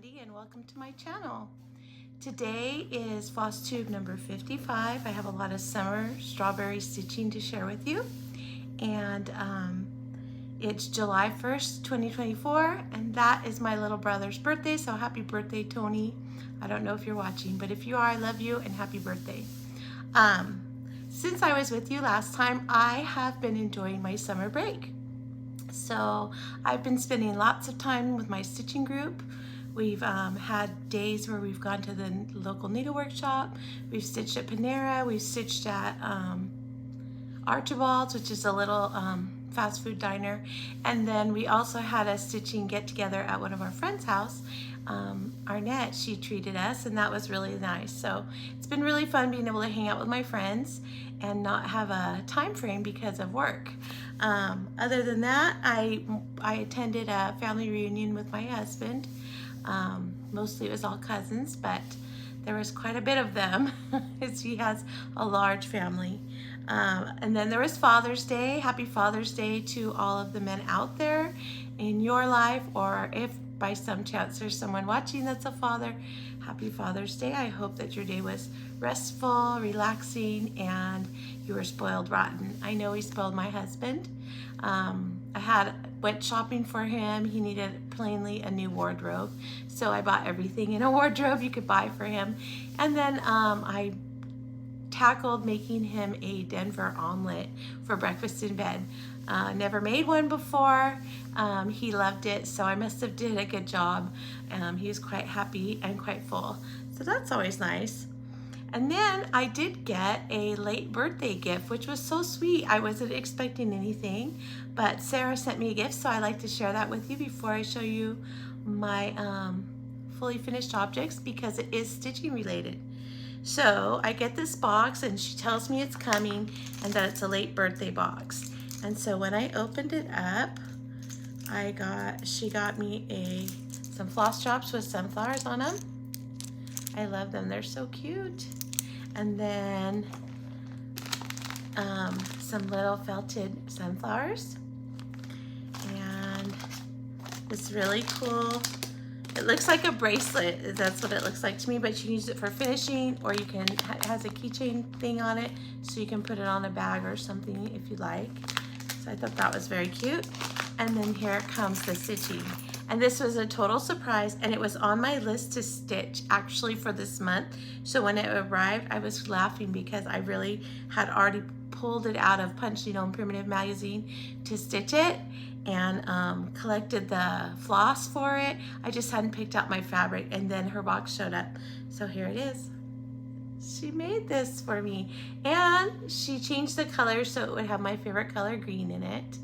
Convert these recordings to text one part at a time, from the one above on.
Sandy and welcome to my channel. Today is Flosstube number 55. I have a lot of summer strawberry stitching to share with you, and it's July 1st 2024, and that is my little brother's birthday, so happy birthday, Tony. I don't know if you're watching, but if you are, I love you and happy birthday. Since I was with you last time, I have been enjoying my summer break. So I've been spending lots of time with my stitching group. We've had days where we've gone to the local needlework shop. We've stitched at Panera. We've stitched at Archibald's, which is a little fast food diner. And then we also had a stitching get together at one of our friends' house. Arnett, she treated us, and that was really nice. So it's been really fun being able to hang out with my friends and not have a time frame because of work. Other than that, I attended a family reunion with my husband. Mostly it was all cousins, but there was quite a bit of them as he has a large family. And then there was Father's Day. Happy Father's Day to all of the men out there in your life, or if by some chance there's someone watching that's a father, happy Father's Day. I hope that your day was restful, relaxing, and you were spoiled rotten. I know he spoiled my husband. I went shopping for him. He needed plainly a new wardrobe, so I bought everything in a wardrobe you could buy for him. And then I tackled making him a Denver omelet for breakfast in bed. Never made one before. He loved it, so I must have did a good job. He was quite happy and quite full, so that's always nice. And then I did get a late birthday gift, which was so sweet. I wasn't expecting anything, but Sarah sent me a gift, so I like to share that with you before I show you my fully finished objects, because it is stitching related. So I get this box, and she tells me it's coming and that it's a late birthday box. And so when I opened it up, she got me some floss drops with sunflowers on them. I love them, they're so cute. And then some little felted sunflowers. And this really cool, it looks like a bracelet. That's what it looks like to me, but you can use it for finishing, or you can, it has a keychain thing on it, so you can put it on a bag or something if you like. So I thought that was very cute. And then here comes the stitching. And this was a total surprise, and it was on my list to stitch actually for this month. So when it arrived, I was laughing because I really had already pulled it out of Punch Needle and Primitive magazine to stitch it, and collected the floss for it. I just hadn't picked out my fabric, and then her box showed up. So here it is. She made this for me, and she changed the color so it would have my favorite color, green, in it.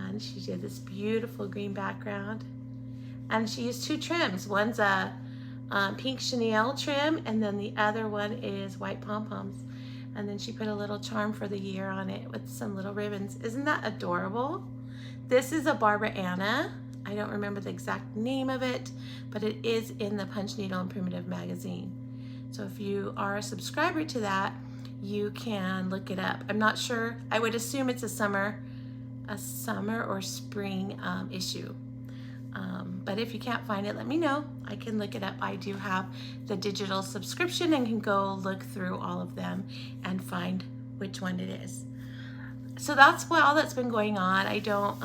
And she did this beautiful green background, and she used two trims. One's a pink chenille trim, and then the other one is white pom-poms. And then she put a little charm for the year on it with some little ribbons. Isn't that adorable? This is a Barbara Anna. I don't remember the exact name of it, but it is in the Punch Needle and Primitive magazine. So if you are a subscriber to that, you can look it up. I'm not sure. I would assume it's a summer or spring issue. But if you can't find it, let me know. I can look it up. I do have the digital subscription and can go look through all of them and find which one it is. So that's all that's been going on. I don't,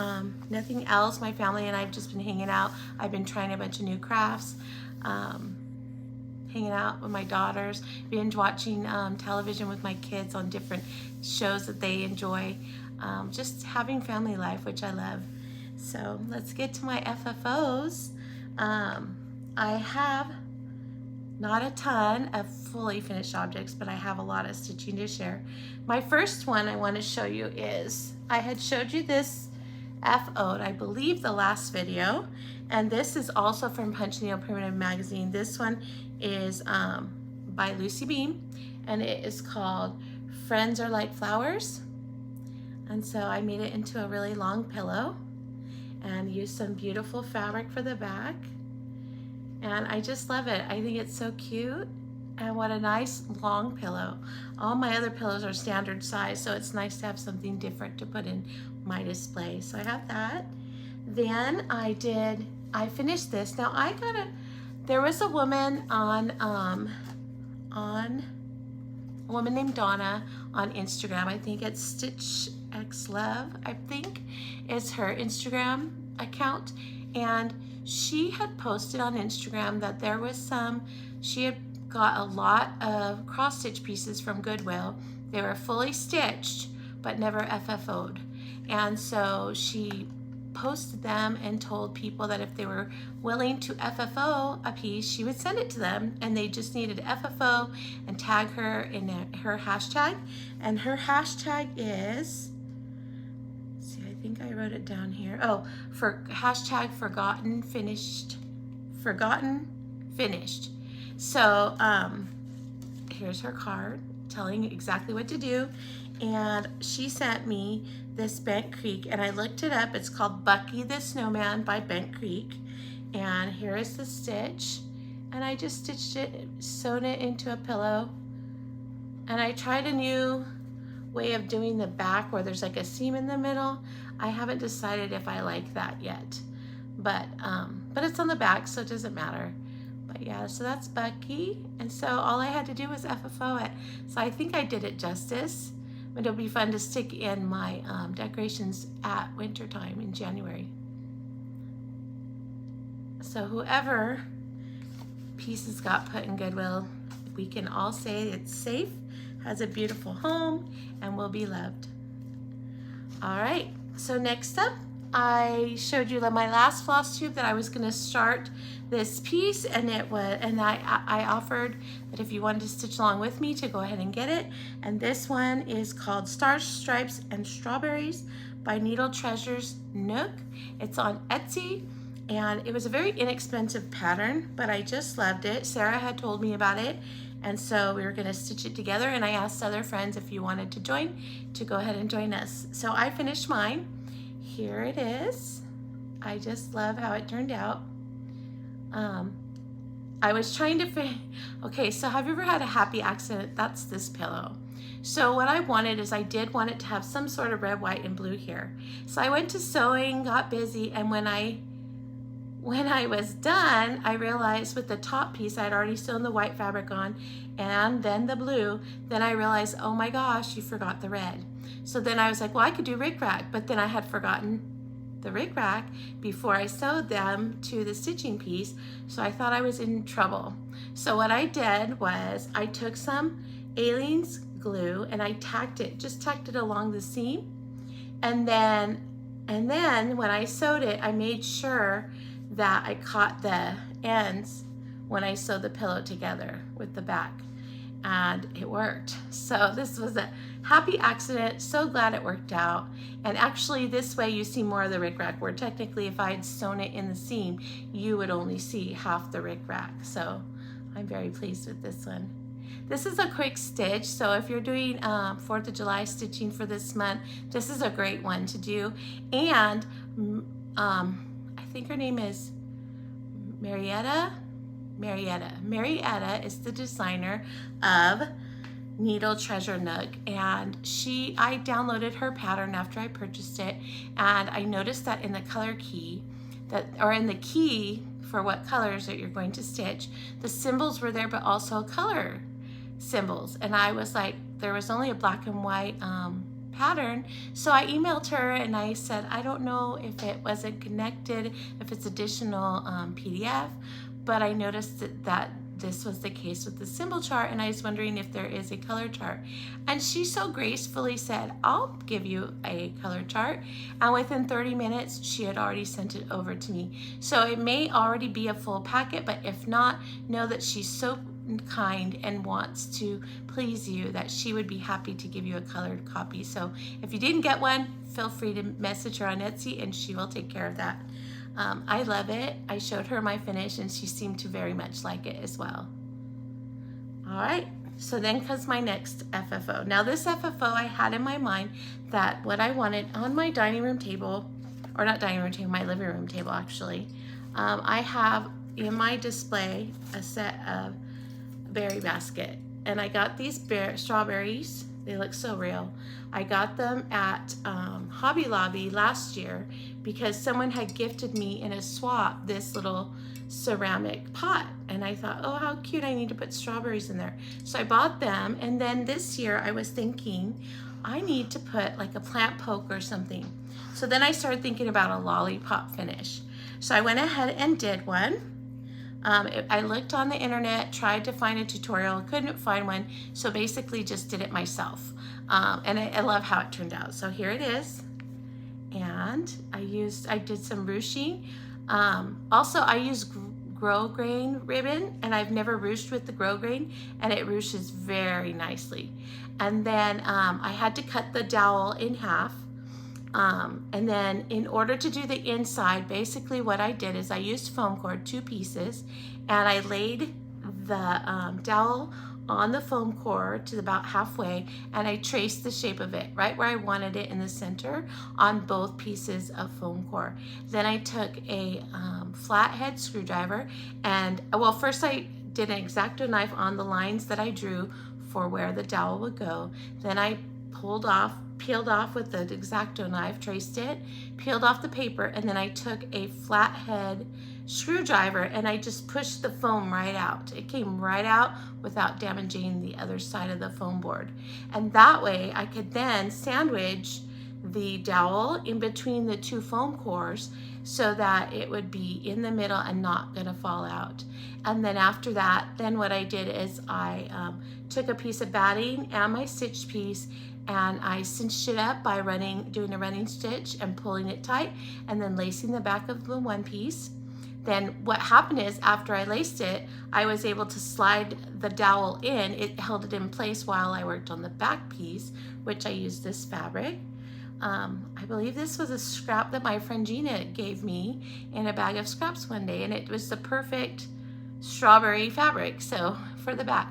nothing else. My family and I have just been hanging out. I've been trying a bunch of new crafts, hanging out with my daughters, binge watching television with my kids on different shows that they enjoy. Just having family life, which I love. So let's get to my FFOs. I have not a ton of fully finished objects, but I have a lot of stitching to share. My first one I want to show you is, I had showed you this FO'd, I believe, the last video, and this is also from Punch Needle Primitive magazine. This one is by Lucy Beam, and it is called Friends Are Like Flowers. And so I made it into a really long pillow and used some beautiful fabric for the back. And I just love it. I think it's so cute. And what a nice long pillow. All my other pillows are standard size, so it's nice to have something different to put in my display. So I have that. Then I did I finished this. Now there was a woman on a woman named Donna on Instagram. I think it's Stitch X Love, I think is her Instagram account. And she had posted on Instagram that there was she had got a lot of cross stitch pieces from Goodwill. They were fully stitched, but never FFO'd. And so she posted them and told people that if they were willing to FFO a piece, she would send it to them, and they just needed to FFO and tag her in her hashtag. And her hashtag is, see, I think I wrote it down here. Oh, for hashtag forgotten finished. So here's her card telling exactly what to do. And she sent me this Bent Creek, and I looked it up. It's called Bucky the Snowman by Bent Creek. And here is the stitch. And I just stitched it, sewn it into a pillow. And I tried a new way of doing the back where there's like a seam in the middle. I haven't decided if I like that yet. But it's on the back, so it doesn't matter. But yeah, so that's Bucky. And so all I had to do was FFO it. So I think I did it justice. But it'll be fun to stick in my decorations at winter time in January. So whoever pieces got put in Goodwill, we can all say it's safe, has a beautiful home, and will be loved. All right, so next up, I showed you my last floss tube that I was going to start this piece, and I offered that if you wanted to stitch along with me to go ahead and get it. And this one is called Stars, Stripes, and Strawberries by Needle Treasures Nook. It's on Etsy, and it was a very inexpensive pattern, but I just loved it. Sarah had told me about it, and so we were going to stitch it together, and I asked other friends if you wanted to join, to go ahead and join us. So I finished mine. Here it is. I just love how it turned out. I was trying to okay, so have you ever had a happy accident? That's this pillow. So what I wanted is I did want it to have some sort of red, white, and blue here. So I went to sewing, got busy, and when I was done, I realized with the top piece, I had already sewn the white fabric on and then the blue. Then I realized, oh my gosh, you forgot the red. So then I was like, well, I could do rickrack, but then I had forgotten the rickrack before I sewed them to the stitching piece. So I thought I was in trouble. So what I did was I took some Aleene's glue and I just tacked it along the seam. And then when I sewed it, I made sure that I caught the ends when I sewed the pillow together with the back, and it worked. So this was a happy accident. So glad it worked out. And actually this way you see more of the rickrack, where technically if I had sewn it in the seam, you would only see half the rickrack. So I'm very pleased with this one. This is a quick stitch, so if you're doing 4th of July stitching for this month, this is a great one to do. And I think her name is Marietta. Marietta is the designer of Needle Treasure Nook, and I downloaded her pattern after I purchased it, and I noticed that in the color key, in the key for what colors that you're going to stitch, the symbols were there, but also color symbols. And I was like, there was only a black and white pattern. So I emailed her and I said, I don't know if it wasn't connected, if it's additional PDF, but I noticed that this was the case with the symbol chart, and I was wondering if there is a color chart. And she so gracefully said, I'll give you a color chart. And within 30 minutes, she had already sent it over to me. So it may already be a full packet, but if not, know that she's so kind and wants to please you that she would be happy to give you a colored copy. So if you didn't get one, feel free to message her on Etsy and she will take care of that. I love it. I showed her my finish and she seemed to very much like it as well. All right, so then comes my next FFO. Now this FFO I had in my mind that what I wanted on my dining room table, or not dining room table, my living room table actually, I have in my display a set of berry basket, and I got these strawberries. They look so real. I got them at Hobby Lobby last year because someone had gifted me in a swap this little ceramic pot, and I thought, oh, how cute, I need to put strawberries in there. So I bought them, and then this year I was thinking I need to put like a plant poke or something. So then I started thinking about a lollipop finish. So I went ahead and did one. I looked on the internet, tried to find a tutorial, couldn't find one, so basically just did it myself. And I love how it turned out. So here it is. And I did some ruching. Also, I use grosgrain ribbon, and I've never ruched with the grosgrain, and it ruches very nicely. And then I had to cut the dowel in half. And then in order to do the inside, basically what I did is I used foam core, 2 pieces, and I laid the dowel on the foam core to about halfway, and I traced the shape of it right where I wanted it in the center on both pieces of foam core. Then I took a flathead screwdriver, and well, first I did an X-Acto knife on the lines that I drew for where the dowel would go. Then I peeled off with the X-Acto knife, traced it, peeled off the paper, and then I took a flathead screwdriver and I just pushed the foam right out. It came right out without damaging the other side of the foam board. And that way I could then sandwich the dowel in between the 2 foam cores so that it would be in the middle and not gonna fall out. And then after that, then what I did is I took a piece of batting and my stitch piece, and I cinched it up by doing a running stitch and pulling it tight, and then lacing the back of the one piece. Then what happened is after I laced it, I was able to slide the dowel in. It held it in place while I worked on the back piece, which I used this fabric. I believe this was a scrap that my friend Gina gave me in a bag of scraps one day, and it was the perfect strawberry fabric for the back.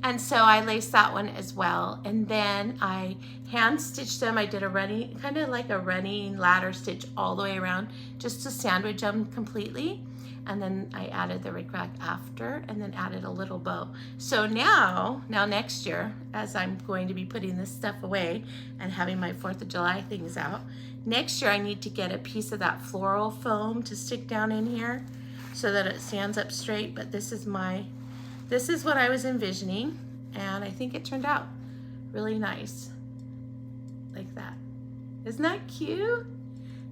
And so I laced that one as well, and then I hand stitched them. I did a running, kind of like a running ladder stitch all the way around just to sandwich them completely. And then I added the rickrack after, and then added a little bow. So now next year, as I'm going to be putting this stuff away and having my 4th of July things out, next year I need to get a piece of that floral foam to stick down in here so that it stands up straight. But this is what I was envisioning, and I think it turned out really nice like that. Isn't that cute?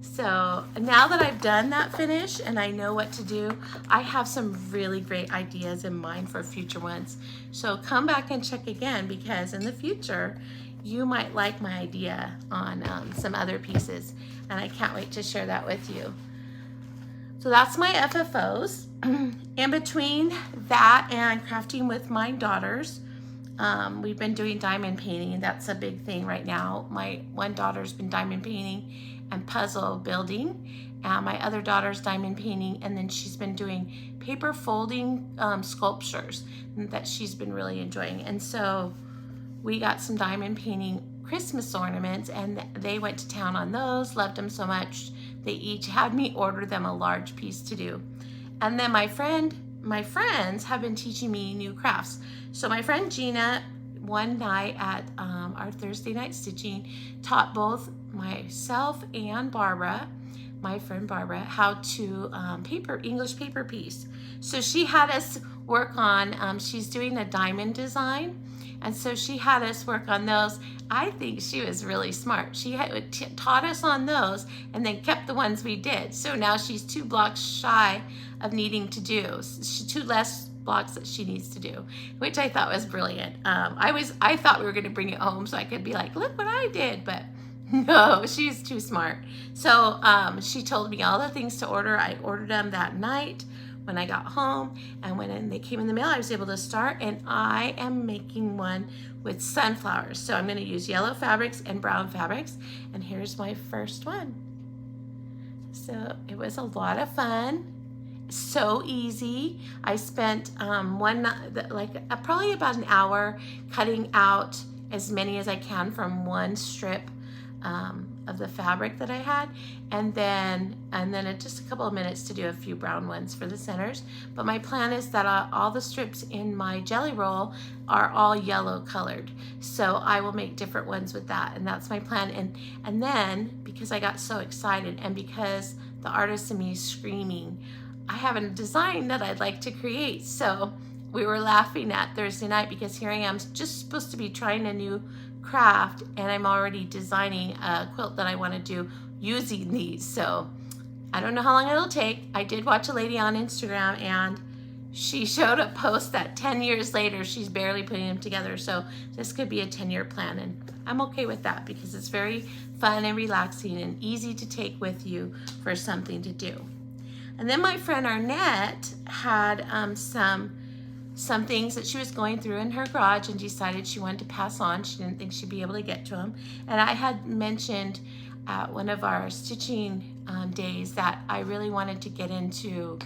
So now that I've done that finish and I know what to do, I have some really great ideas in mind for future ones. So come back and check again, because in the future you might like my idea on some other pieces, and I can't wait to share that with you. So that's my FFOs. In between that and crafting with my daughters, we've been doing diamond painting, and that's a big thing right now. My one daughter's been diamond painting and puzzle building, and my other daughter's diamond painting, and then she's been doing paper folding sculptures that she's been really enjoying. And so we got some diamond painting Christmas ornaments, and they went to town on those, loved them so much they each had me order them a large piece to do. And then my friends have been teaching me new crafts. So my friend Gina, one night at our Thursday night stitching, taught both myself and Barbara, my friend Barbara, how to English paper piece. So she had us work on, she's doing a diamond design, and so she had us work on those. I think she was really smart. She taught us on those and then kept the ones we did. So now she's 2 blocks shy of needing to do 2 less blocks that she needs to do, which I thought was brilliant. I thought we were going to bring it home so I could be like, look what I did, but no, she's too smart. So she told me all the things to order. I ordered them that night when I got home, and when they came in the mail, I was able to start, and I am making one with sunflowers. So I'm going to use yellow fabrics and brown fabrics, and here's my first one. So it was a lot of fun. So easy. I spent probably about an hour cutting out as many as I can from one strip of the fabric that I had, and then just a couple of minutes to do a few brown ones for the centers. But my plan is that all the strips in my jelly roll are all yellow colored, so I will make different ones with that, and that's my plan. And then, because I got so excited and because the artist in me is screaming, I have a design that I'd like to create. So we were laughing at Thursday night because here I am just supposed to be trying a new craft, and I'm already designing a quilt that I want to do using these. So I don't know how long it'll take. I did watch a lady on Instagram, and she showed a post that 10 years later she's barely putting them together. So this could be a 10-year plan, and I'm okay with that because it's very fun and relaxing and easy to take with you for something to do. And then my friend Arnett had some things that she was going through in her garage and decided she wanted to pass on. She didn't think she'd be able to get to them. And I had mentioned at one of our stitching days that I really wanted to get into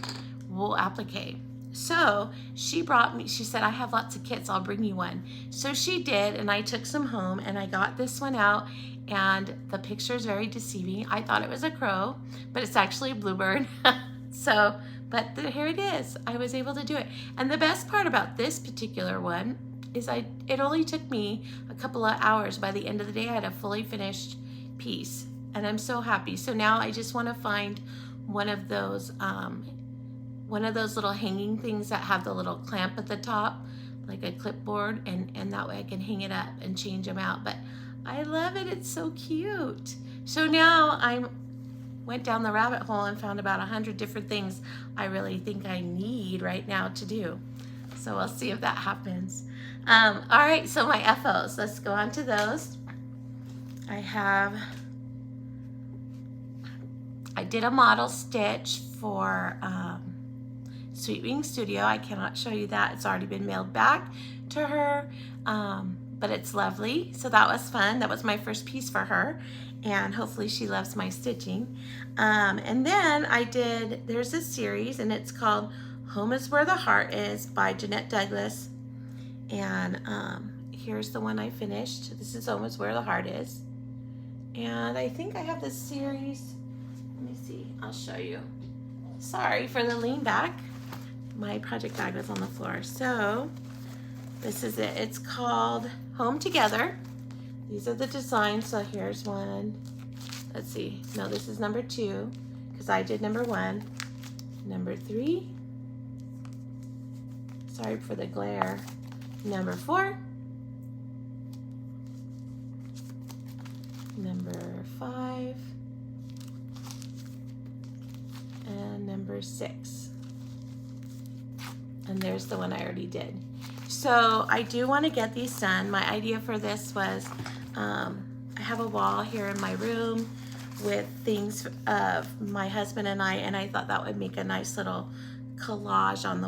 wool applique. So she brought me, she said, I have lots of kits, I'll bring you one. So she did, and I took some home, and I got this one out, and the picture is very deceiving. I thought it was a crow, but it's actually a bluebird. So, but here it is. I was able to do it. And the best part about this particular one is it only took me a couple of hours. By the end of the day, I had a fully finished piece, and I'm so happy. So now I just want to find one of those little hanging things that have the little clamp at the top, like a clipboard, and that way I can hang it up and change them out. But I love it. It's so cute. So now I went down the rabbit hole and found about 100 different things I really think I need right now to do. So we'll see if that happens. All right, so my FOs, let's go on to those. I did a model stitch for Sweet Wing Studio. I cannot show you that. It's already been mailed back to her, but it's lovely. So that was fun. That was my first piece for her, and hopefully she loves my stitching. And then there's a series, and it's called Home is Where the Heart Is by Jeanette Douglas. And here's the one I finished. This is Home is Where the Heart Is. And I think I have this series. Let me see, I'll show you. Sorry for the lean back. My project bag was on the floor. So this is it. It's called Home Together. These are the designs. So here's one. Let's see. No, this is number 2 because I did number 1. Number 3. Sorry for the glare. Number 4. Number 5. And number 6. And there's the one I already did. So I do want to get these done. My idea for this was I have a wall here in my room with things of my husband and I thought that would make a nice little collage on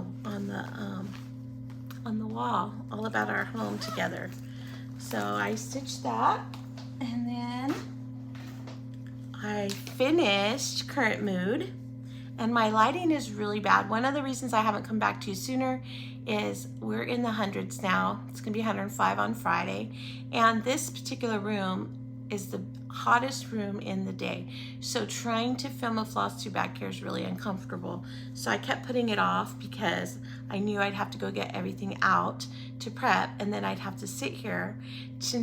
the wall, all about our home together. So I stitched that, and then I finished Current Mood. And my lighting is really bad. One of the reasons I haven't come back to you sooner is we're in the hundreds now. It's gonna be 105 on Friday. And this particular room is the hottest room in the day. So trying to film a floss tube back here is really uncomfortable. So I kept putting it off because I knew I'd have to go get everything out to prep, and then I'd have to sit here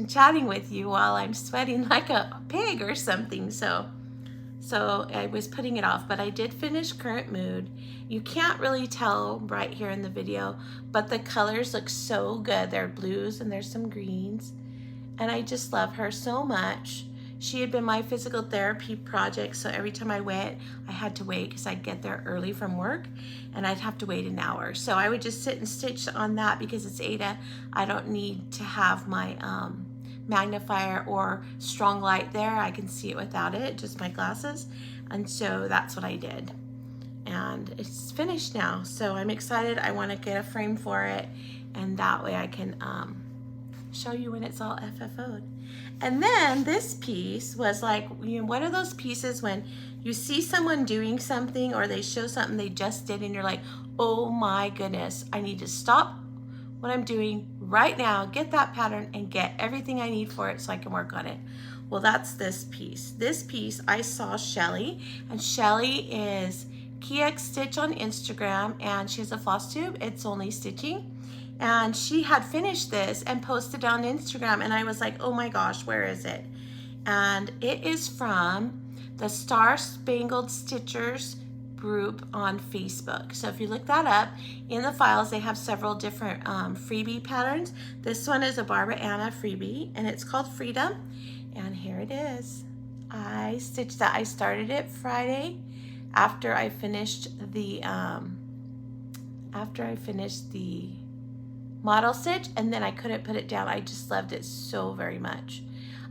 chatting with you while I'm sweating like a pig or something. So I was putting it off, but I did finish Current Mood. You can't really tell right here in the video, but the colors look so good. There are blues and there's some greens, and I just love her so much. She had been my physical therapy project, so every time I went, I had to wait because I'd get there early from work, and I'd have to wait an hour. So I would just sit and stitch on that because it's Ada. I don't need to have my magnifier or strong light there. I can see it without it, just my glasses. And so that's what I did. And it's finished now. So I'm excited. I want to get a frame for it, and that way I can show you when it's all FFO'd. And then this piece was like, you know, one of those pieces when you see someone doing something or they show something they just did and you're like, oh my goodness, I need to stop what I'm doing right now, get that pattern and get everything I need for it so I can work on it. Well, that's this piece. This piece I saw Shelly, and Shelly is KeyX Stitch on Instagram, and she has a floss tube. It's only stitching. And she had finished this and posted on Instagram, and I was like, oh my gosh, where is it? And it is from the Star Spangled Stitchers group on Facebook. So if you look that up, in the files they have several different freebie patterns. This one is a Barbara Anna freebie, and it's called Freedom. And here it is. I stitched that. I started it Friday after I finished the model stitch, and then I couldn't put it down. I just loved it so very much.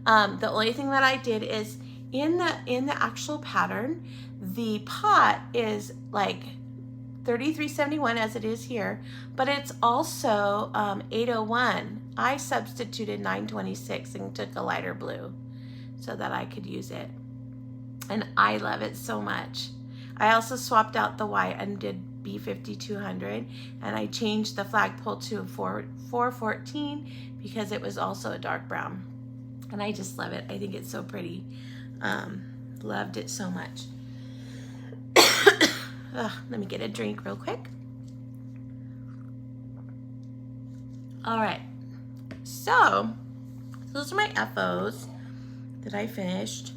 The only thing that I did is in the actual pattern, the pot is like 33.71 as it is here, but it's also 801. I substituted 926 and took a lighter blue so that I could use it. And I love it so much. I also swapped out the white and did B5200, and I changed the flagpole to 414 because it was also a dark brown. And I just love it. I think it's so pretty. Loved it so much. Let me get a drink real quick. All right, so those are my FOs that I finished.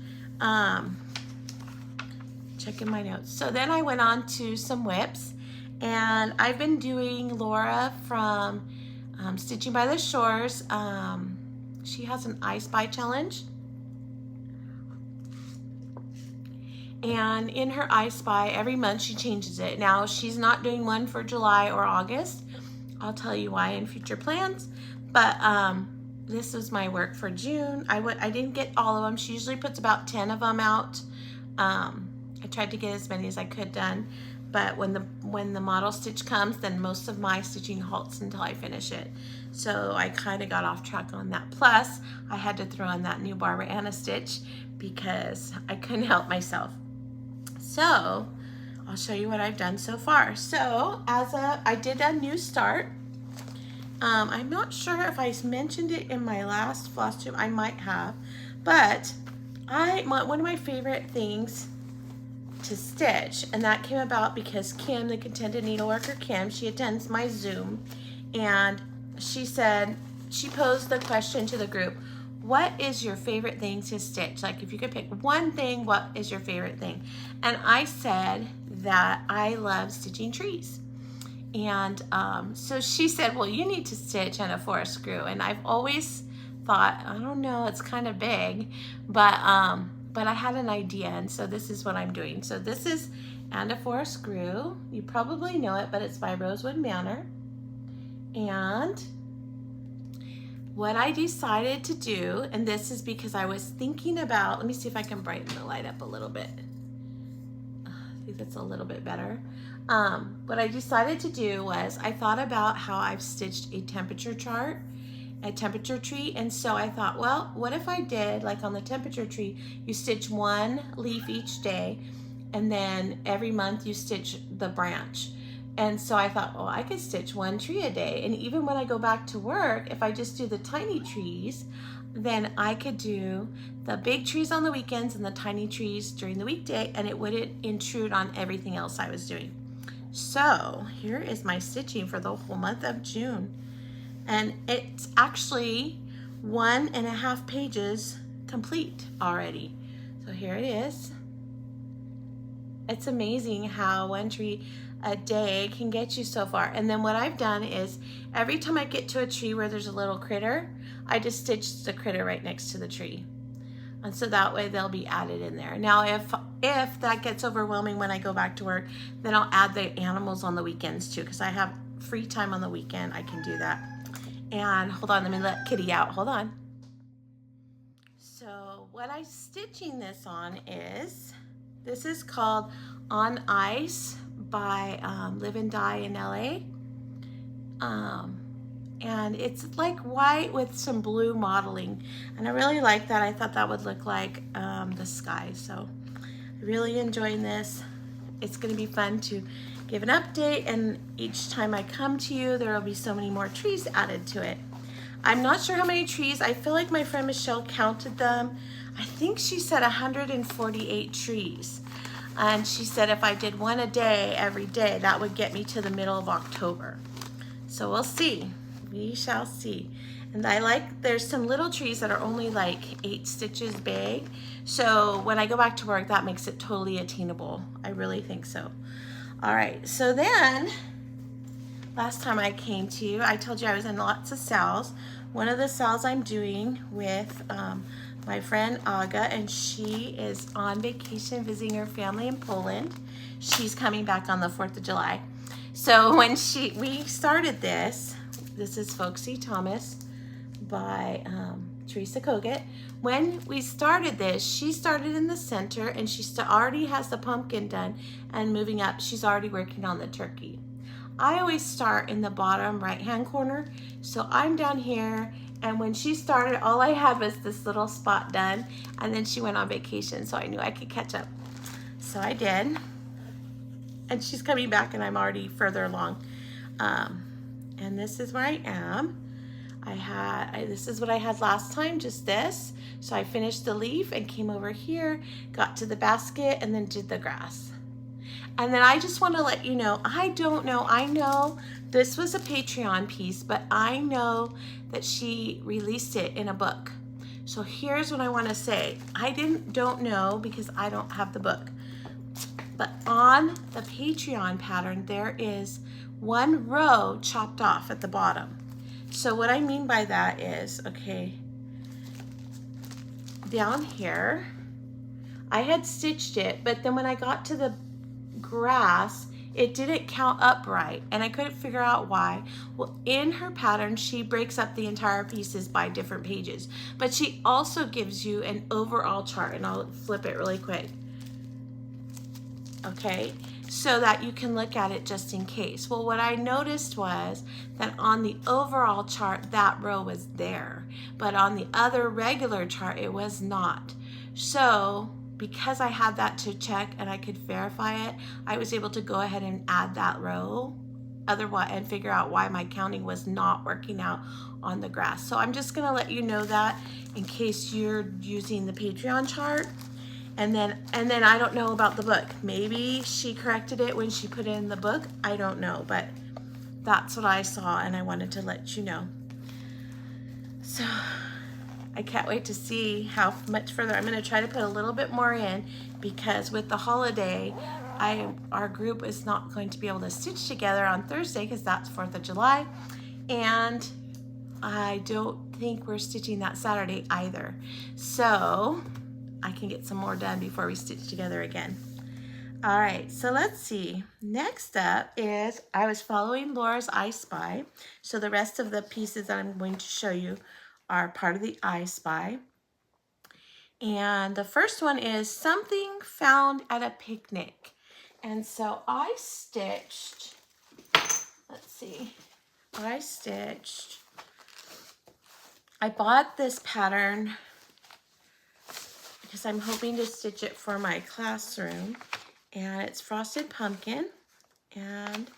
Checking my notes. So then I went on to some whips, and I've been doing Laura from Stitching by the Shores. She has an I Spy challenge. And in her I Spy, every month she changes it. Now, she's not doing one for July or August. I'll tell you why in future plans. But this was my work for June. I didn't get all of them. She usually puts about 10 of them out. I tried to get as many as I could done. But when the model stitch comes, then most of my stitching halts until I finish it. So I kind of got off track on that. Plus, I had to throw in that new Barbara Anna stitch because I couldn't help myself. So I'll show you what I've done so far. So I did a new start. I'm not sure if I mentioned it in my last floss tube. I might have, but one of my favorite things to stitch, and that came about because Kim, the Contented Needleworker Kim, she attends my Zoom, and she posed the question to the group, what is your favorite thing to stitch? Like, if you could pick one thing, what is your favorite thing? And I said that I love stitching trees. And so she said, well, you need to stitch on a forest screw. And I've always thought, I don't know, it's kind of big, but I had an idea, and so this is what I'm doing. So this is And a Forest Screw. You probably know it, but it's by Rosewood Manor. And what I decided to do, and this is because I was thinking about, let me see if I can brighten the light up a little bit. I think that's a little bit better. What I decided to do was I thought about how I've stitched a temperature chart, a temperature tree, and so I thought, well, what if I did, like on the temperature tree, you stitch one leaf each day, and then every month you stitch the branch. And so I thought, well, I could stitch one tree a day. And even when I go back to work, if I just do the tiny trees, then I could do the big trees on the weekends and the tiny trees during the weekday, and it wouldn't intrude on everything else I was doing. So here is my stitching for the whole month of June. And it's actually 1.5 pages complete already. So here it is. It's amazing how one tree a day can get you so far. And then what I've done is every time I get to a tree where there's a little critter, I just stitch the critter right next to the tree. And so that way they'll be added in there. Now if that gets overwhelming when I go back to work, then I'll add the animals on the weekends too, because I have free time on the weekend. I can do that. And hold on, let me let Kitty out. Hold on. So what I'm stitching this on is, this is called On Ice by Live and Die in LA. And it's like white with some blue modeling. And I really like that. I thought that would look like the sky. So really enjoying this. It's gonna be fun to give an update, and each time I come to you, there will be so many more trees added to it. I'm not sure how many trees. I feel like my friend Michelle counted them. I think she said 148 trees. And she said if I did one a day every day, that would get me to the middle of October. So we'll see. We shall see. And I like, there's some little trees that are only like 8 stitches big. So when I go back to work, that makes it totally attainable. I really think so. All right, so then last time I came to you, I told you I was in lots of sales. One of the sales I'm doing with my friend Aga, and she is on vacation visiting her family in Poland. She's coming back on the 4th of July. So when we started this is Folksy Thomas by Teresa Kogut. When we started this, she started in the center and she already has the pumpkin done, and moving up, she's already working on the turkey. I always start in the bottom right-hand corner. So I'm down here, and when she started, all I had was this little spot done, and then she went on vacation, so I knew I could catch up. So I did. And she's coming back and I'm already further along. And this is where I am. This is what I had last time, just this. So I finished the leaf and came over here, got to the basket, and then did the grass. And then I just want to let you know, I know this was a Patreon piece, but I know that she released it in a book. So here's what I want to say. I don't know because I don't have the book. But on the Patreon pattern, there is one row chopped off at the bottom. So what I mean by that is, okay, down here, I had stitched it, but then when I got to the grass, it didn't count up right, and I couldn't figure out why. Well, in her pattern, she breaks up the entire pieces by different pages, but she also gives you an overall chart, and I'll flip it really quick. Okay, so that you can look at it just in case. Well, what I noticed was that on the overall chart, that row was there, but on the other regular chart, it was not. So because I had that to check and I could verify it, I was able to go ahead and add that row otherwise and figure out why my counting was not working out on the grass. So I'm just gonna let you know that in case you're using the Patreon chart. And then I don't know about the book. Maybe she corrected it when she put it in the book. I don't know, but that's what I saw and I wanted to let you know. So I can't wait to see how much further. I'm gonna try to put a little bit more in because with the holiday, our group is not going to be able to stitch together on Thursday because that's 4th of July. And I don't think we're stitching that Saturday either. So I can get some more done before we stitch together again. All right, so let's see. Next up is I was following Laura's I Spy. So the rest of the pieces that I'm going to show you are part of the I Spy. And the first one is something found at a picnic. And so I stitched, let's see, I bought this pattern because I'm hoping to stitch it for my classroom, and it's Frosted Pumpkin, and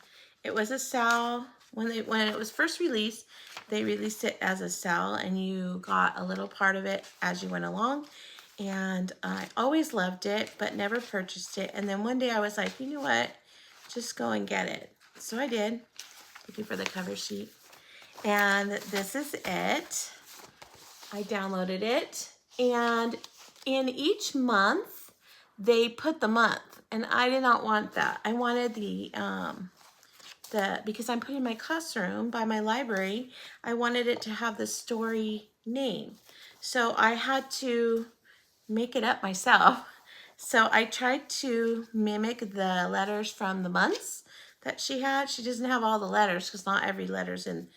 it was a sal. When it was first released, they released it as a sal, and you got a little part of it as you went along, and I always loved it, but never purchased it, and then one day I was like, you know what, just go and get it. So I did, looking for the cover sheet, and this is it. I downloaded it, and in each month, they put the month, and I did not want that. I wanted because I'm putting my classroom by my library, I wanted it to have the story name. So I had to make it up myself. So I tried to mimic the letters from the months that she had. She doesn't have all the letters because not every letter's in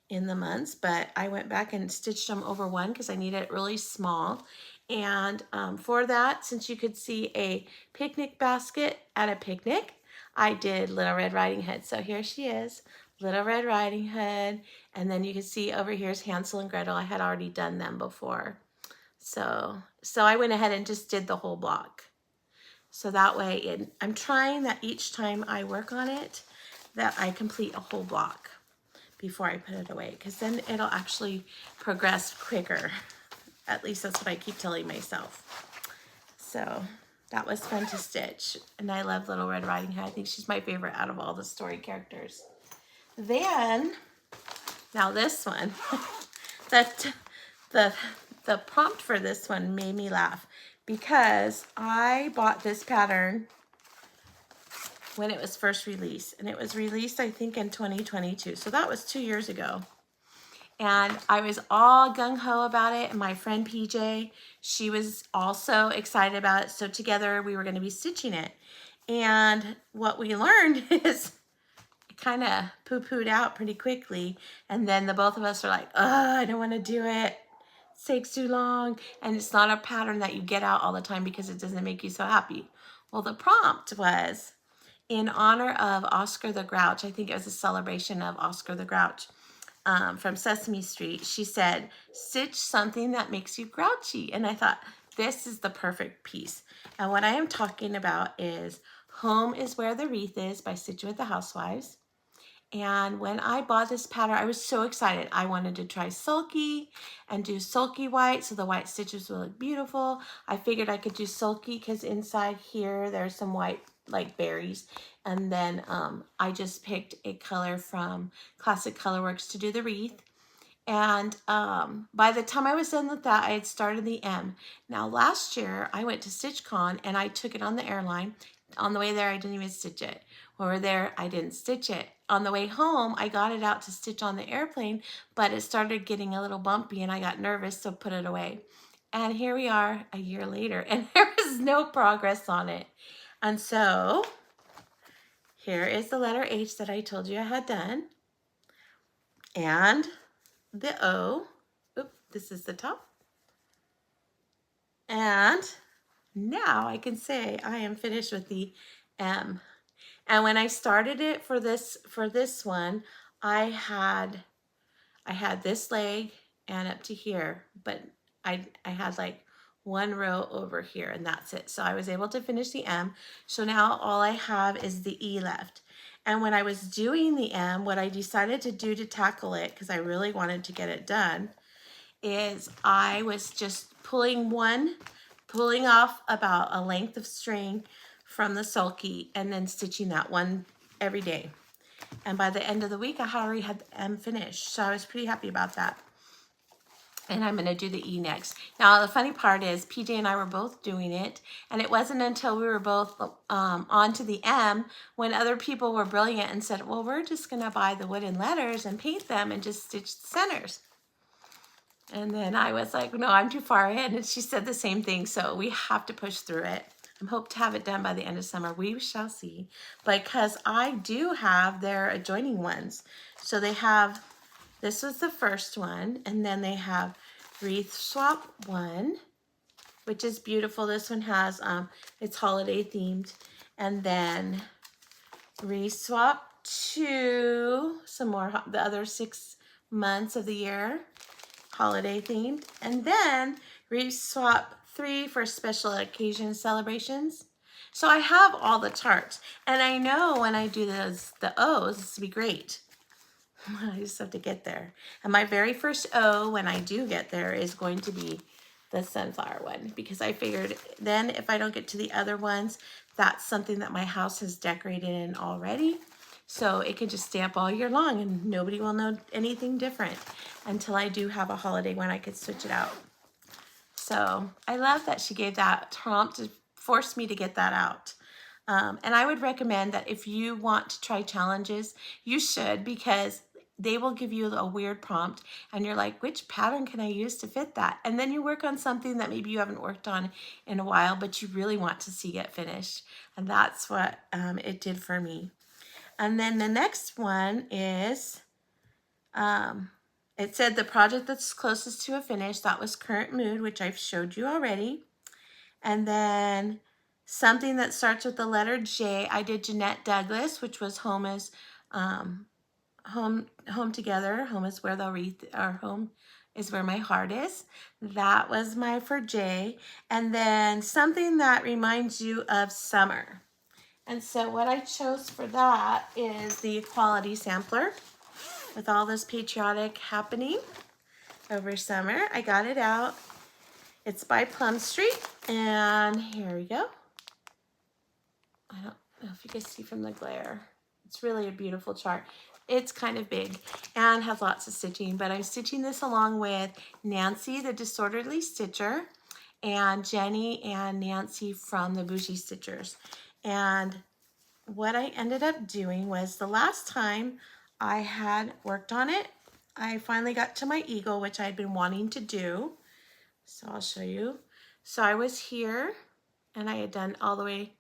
the months, but I went back and stitched them over one because I needed it really small. And for that, since you could see a picnic basket at a picnic, I did Little Red Riding Hood. So here she is, Little Red Riding Hood. And then you can see over here is Hansel and Gretel. I had already done them before. So I went ahead and just did the whole block. So that way, I'm trying that each time I work on it, that I complete a whole block before I put it away, because then it'll actually progress quicker At least that's what I keep telling myself. So that was fun to stitch. And I love Little Red Riding Hood. I think she's my favorite out of all the story characters. Then, now this one, the prompt for this one made me laugh because I bought this pattern when it was first released. And it was released, I think, in 2022. So that was 2 years ago. And I was all gung-ho about it. And my friend PJ, she was also excited about it. So together we were going to be stitching it. And what we learned is it kind of poo-pooed out pretty quickly. And then the both of us are like, oh, I don't want to do it. It takes too long. And it's not a pattern that you get out all the time because it doesn't make you so happy. Well, the prompt was in honor of Oscar the Grouch. I think it was a celebration of Oscar the Grouch. From Sesame Street, she said, stitch something that makes you grouchy. And I thought, this is the perfect piece. And what I am talking about is Home is Where the Wreath Is by Stitching with the Housewives. And when I bought this pattern, I was so excited. I wanted to try sulky and do sulky white so the white stitches would look beautiful. I figured I could do sulky because inside here there's some white like berries. And then I just picked a color from Classic Colorworks to do the wreath. And by the time I was done with that, I had started the M. Now last year I went to StitchCon and I took it on the airline. On the way there, I didn't even stitch it. When we were there, I didn't stitch it. On the way home, I got it out to stitch on the airplane, but it started getting a little bumpy and I got nervous, so put it away. And here we are a year later and there was no progress on it. And so here is the letter H that I told you I had done. And the O. Oop, this is the top. And now I can say I am finished with the M. And when I started it for this one, I had this leg and up to here, but I had like one row over here and that's it. So I was able to finish the M. So now all I have is the E left. And when I was doing the M, what I decided to do to tackle it, because I really wanted to get it done, is I was just pulling off about a length of string from the sulky and then stitching that one every day. And by the end of the week, I already had the M finished. So I was pretty happy about that. And I'm going to do the E next. Now, the funny part is PJ and I were both doing it. And it wasn't until we were both on to the M when other people were brilliant and said, well, we're just going to buy the wooden letters and paint them and just stitch the centers. And then I was like, no, I'm too far ahead. And she said the same thing. So we have to push through it. I hope to have it done by the end of summer. We shall see. Because I do have their adjoining ones. So they have, this was the first one. And then they have Wreath Swap 1, which is beautiful. This one has, it's holiday themed. And then Wreath Swap 2, some more, the other 6 months of the year, holiday themed. And then Wreath Swap 3 for special occasion celebrations. So I have all the charts, and I know when I do the O's, this will be great. I just have to get there. And my very first O, when I do get there, is going to be the sunflower one, because I figured then if I don't get to the other ones, that's something that my house has decorated in already. So it can just stay up all year long and nobody will know anything different until I do have a holiday when I could switch it out. So I love that she gave that prompt to force me to get that out. And I would recommend that if you want to try challenges, you should, because they will give you a weird prompt and you're like, which pattern can I use to fit that? And then you work on something that maybe you haven't worked on in a while, but you really want to see get finished. And that's what it did for me. And then the next one is, it said the project that's closest to a finish, that was Current Mood, which I've showed you already. And then something that starts with the letter J, I did Jeanette Douglas, which was Home is home together. Home is where the wreath, or home is where my heart is. That was my for J. And then something that reminds you of summer. And so what I chose for that is the Equality Sampler with all this patriotic happening over summer. I got it out It's by Plum Street, and here we go. I don't know if you can see from the glare. It's really a beautiful chart. It's kind of big and has lots of stitching, but I'm stitching this along with Nancy, the Disorderly Stitcher, and Jenny and Nancy from the Bougie Stitchers. And what I ended up doing was the last time I had worked on it, I finally got to my eagle, which I'd been wanting to do. So I'll show you. So I was here and I had done all the way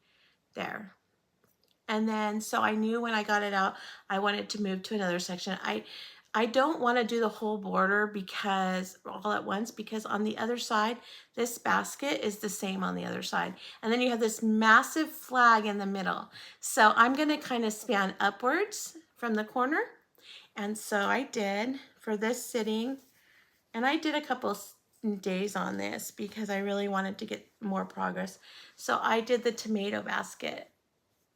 there. And then, so I knew when I got it out, I wanted to move to another section. I don't want to do the whole border because all at once, because on the other side, this basket is the same on the other side. And then you have this massive flag in the middle. So I'm going to kind of span upwards from the corner. And so I did for this sitting, and I did a couple days on this because I really wanted to get more progress. So I did the tomato basket.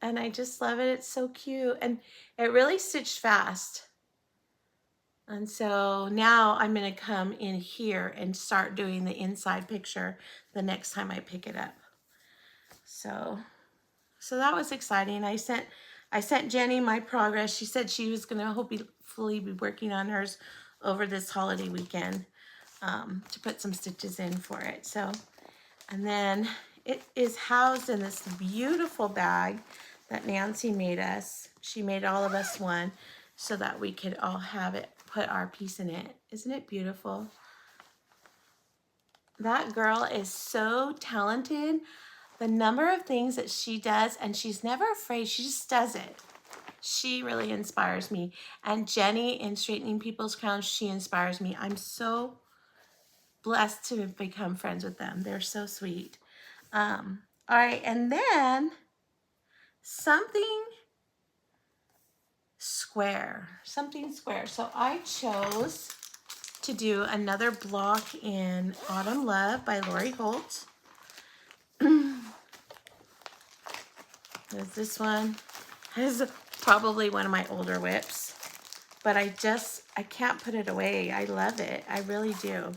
And I just love it. It's so cute. And it really stitched fast. And so now I'm going to come in here and start doing the inside picture the next time I pick it up. So that was exciting. I sent Jenny my progress. She said she was going to hopefully be working on hers over this holiday weekend to put some stitches in for it. So, and then it is housed in this beautiful bag that Nancy made us. She made all of us one so that we could all have it, put our piece in it. Isn't it beautiful? That girl is so talented. The number of things that she does, and she's never afraid. She just does it. She really inspires me. And Jenny in Straightening People's Crowns, she inspires me. I'm so blessed to become friends with them. They're so sweet. All right, and then something square. So I chose to do another block in Autumn Love by Lori Holt. There's this one. This is probably one of my older whips, but I can't put it away. I love it. I really do.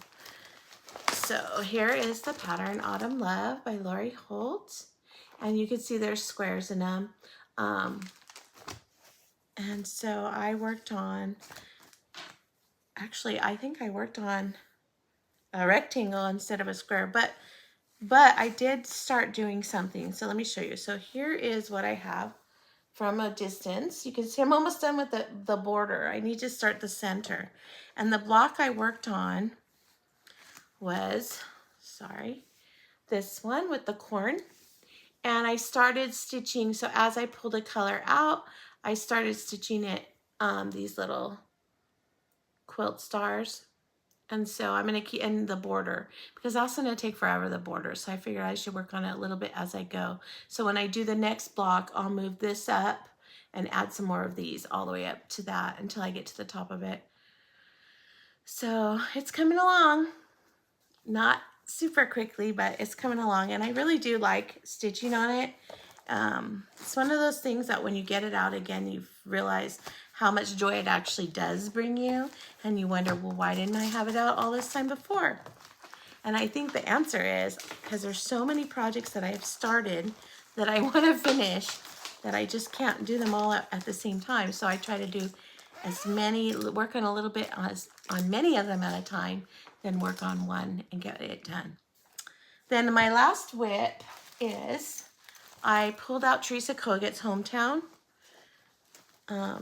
So here is the pattern, Autumn Love by Lori Holt. And you can see there's squares in them. And so I worked on, actually, I think I worked on a rectangle instead of a square, but I did start doing something. So let me show you. So here is what I have from a distance. You can see I'm almost done with the border. I need to start the center. And the block I worked on was, this one with the corn. And I started stitching. So as I pulled a color out, I started stitching it these little quilt stars. And so I'm going to keep in the border because that's going to take forever, the border. So I figured I should work on it a little bit as I go. So when I do the next block, I'll move this up and add some more of these all the way up to that until I get to the top of it. So it's coming along. Not super quickly, but it's coming along. And I really do like stitching on it. It's one of those things that when you get it out again, you realize how much joy it actually does bring you. And you wonder, well, why didn't I have it out all this time before? And I think the answer is because there's so many projects that I have started that I want to finish that I just can't do them all at the same time. So I try to do as many, work on a little bit on many of them at a time, then work on one and get it done. Then my last whip is, I pulled out Teresa Koget's Hometown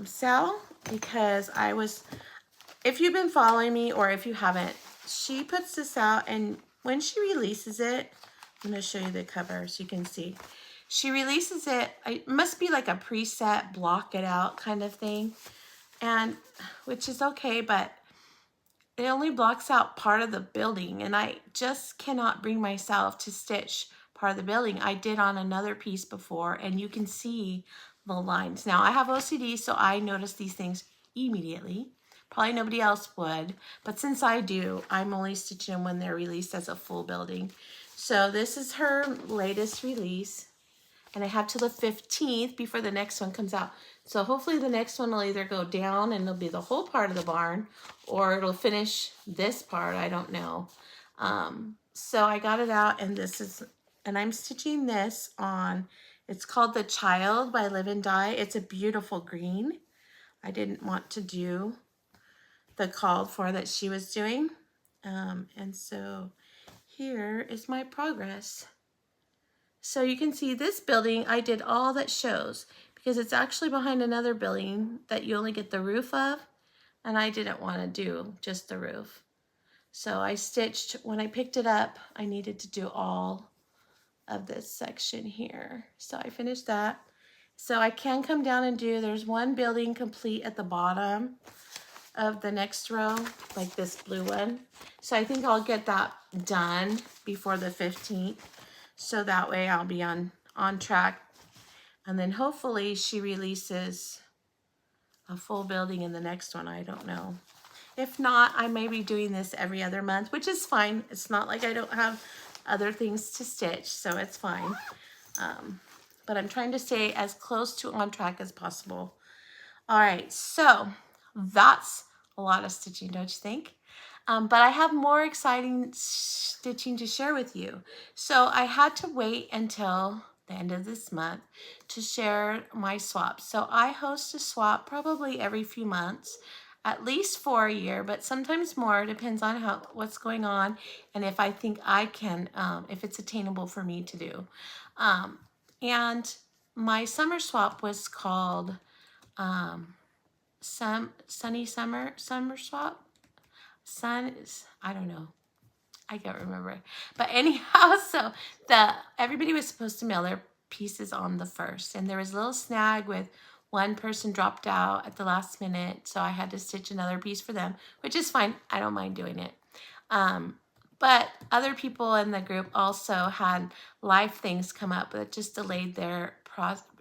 sell because if you've been following me or if you haven't, she puts this out, and when she releases it, I'm going to show you the cover so you can see. She releases it, it must be like a preset block it out kind of thing, and which is okay, but it only blocks out part of the building, and I just cannot bring myself to stitch part of the building. I did on another piece before, and you can see the lines. Now, I have OCD, so I notice these things immediately. Probably nobody else would, but since I do, I'm only stitching them when they're released as a full building. So this is her latest release, and I have till the 15th before the next one comes out. So hopefully the next one will either go down and it'll be the whole part of the barn, or it'll finish this part, I don't know. So I got it out, and I'm stitching this on, it's called The Child by Live and Die. It's a beautiful green. I didn't want to do the called for that she was doing. And so here is my progress. So you can see this building, I did all that shows because it's actually behind another building that you only get the roof of, and I didn't want to do just the roof. So I stitched, when I picked it up, I needed to do all of this section here. So I finished that. So I can come down and do, there's one building complete at the bottom of the next row, like this blue one. So I think I'll get that done before the 15th. So that way I'll be on track. And then hopefully she releases a full building in the next one. I don't know. If not, I may be doing this every other month, which is fine. It's not like I don't have other things to stitch, so it's fine. But I'm trying to stay as close to on track as possible. All right, so that's a lot of stitching, don't you think? But I have more exciting stitching to share with you. So I had to wait until the end of this month to share my swaps. So I host a swap probably every few months, at least for a year, but sometimes more, depends on what's going on and if I think I can, if it's attainable for me to do. And my summer swap was called Sunny Summer Swap. I don't know. I can't remember. But anyhow, so everybody was supposed to mail their pieces on the 1st, and there was a little snag with one person dropped out at the last minute, so I had to stitch another piece for them, which is fine. I don't mind doing it. But other people in the group also had life things come up that just delayed their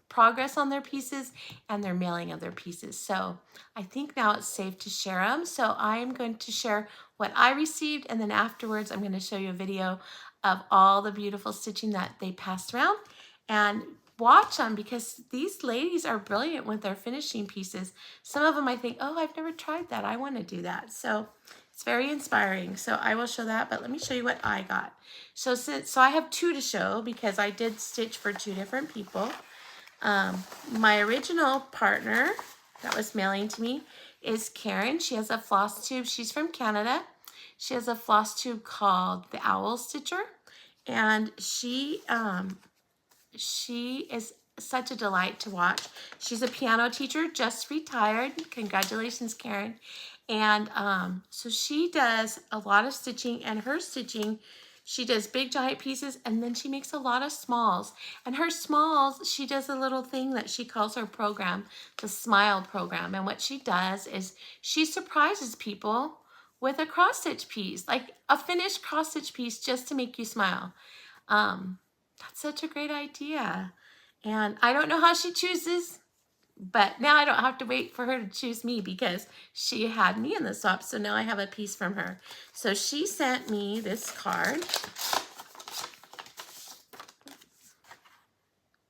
progress on their pieces and their mailing of their pieces. So I think now it's safe to share them. So I'm going to share what I received, and then afterwards I'm going to show you a video of all the beautiful stitching that they passed around, and watch them because these ladies are brilliant with their finishing pieces. Some of them I think, oh, I've never tried that. I want to do that. So it's very inspiring. So I will show that, but let me show you what I got. So I have 2 to show because I did stitch for 2 different people. My original partner that was mailing to me is Karen. She has a floss tube. She's from Canada. She has a floss tube called the Owl Stitcher, and she is such a delight to watch. She's a piano teacher, just retired. Congratulations, Karen. And so she does a lot of stitching, and her stitching, she does big giant pieces, and then she makes a lot of smalls. And her smalls, she does a little thing that she calls her program, the Smile program. And what she does is she surprises people with a cross stitch piece, like a finished cross stitch piece just to make you smile. That's such a great idea. And I don't know how she chooses, but now I don't have to wait for her to choose me because she had me in the swap. So now I have a piece from her. So she sent me this card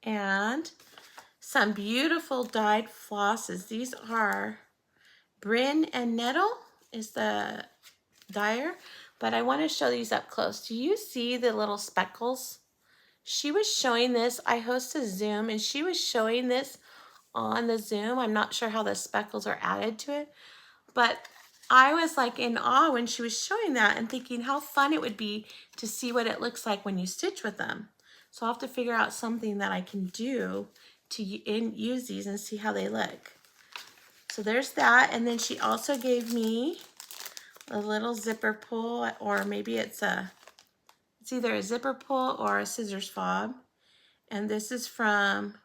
and some beautiful dyed flosses. These are Bryn and Nettle is the dyer, but I want to show these up close. Do you see the little speckles? She was showing this. I host a Zoom, and she was showing this on the Zoom. I'm not sure how the speckles are added to it, but I was like in awe when she was showing that and thinking how fun it would be to see what it looks like when you stitch with them. So I'll have to figure out something that I can do to use these and see how they look. So there's that. And then she also gave me a little zipper pull, or maybe it's either a zipper pull or a scissors fob. And this is from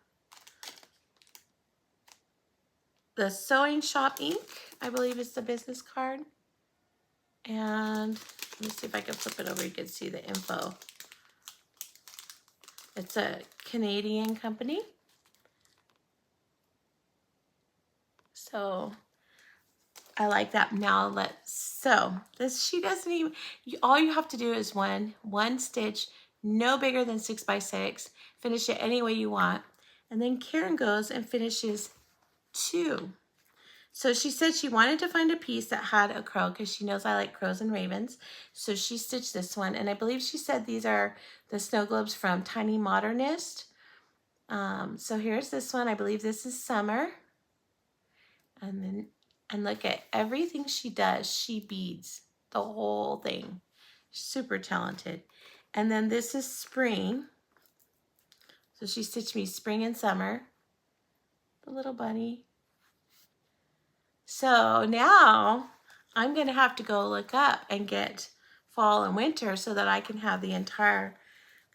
the Sewing Shop Inc., I believe is the business card. And let me see if I can flip it over. You can see the info. It's a Canadian company. So I like that. Now she doesn't even, all you have to do is one stitch, no bigger than 6 by 6, finish it any way you want. And then Karen goes and finishes 2. So she said she wanted to find a piece that had a crow because she knows I like crows and ravens. So she stitched this one. And I believe she said these are the snow globes from Tiny Modernist. So here's this one. I believe this is Summer. And look at everything she does. She beads the whole thing. Super talented. And then this is Spring. So she stitched me Spring and Summer. The little bunny. So now I'm going to have to go look up and get Fall and Winter so that I can have the entire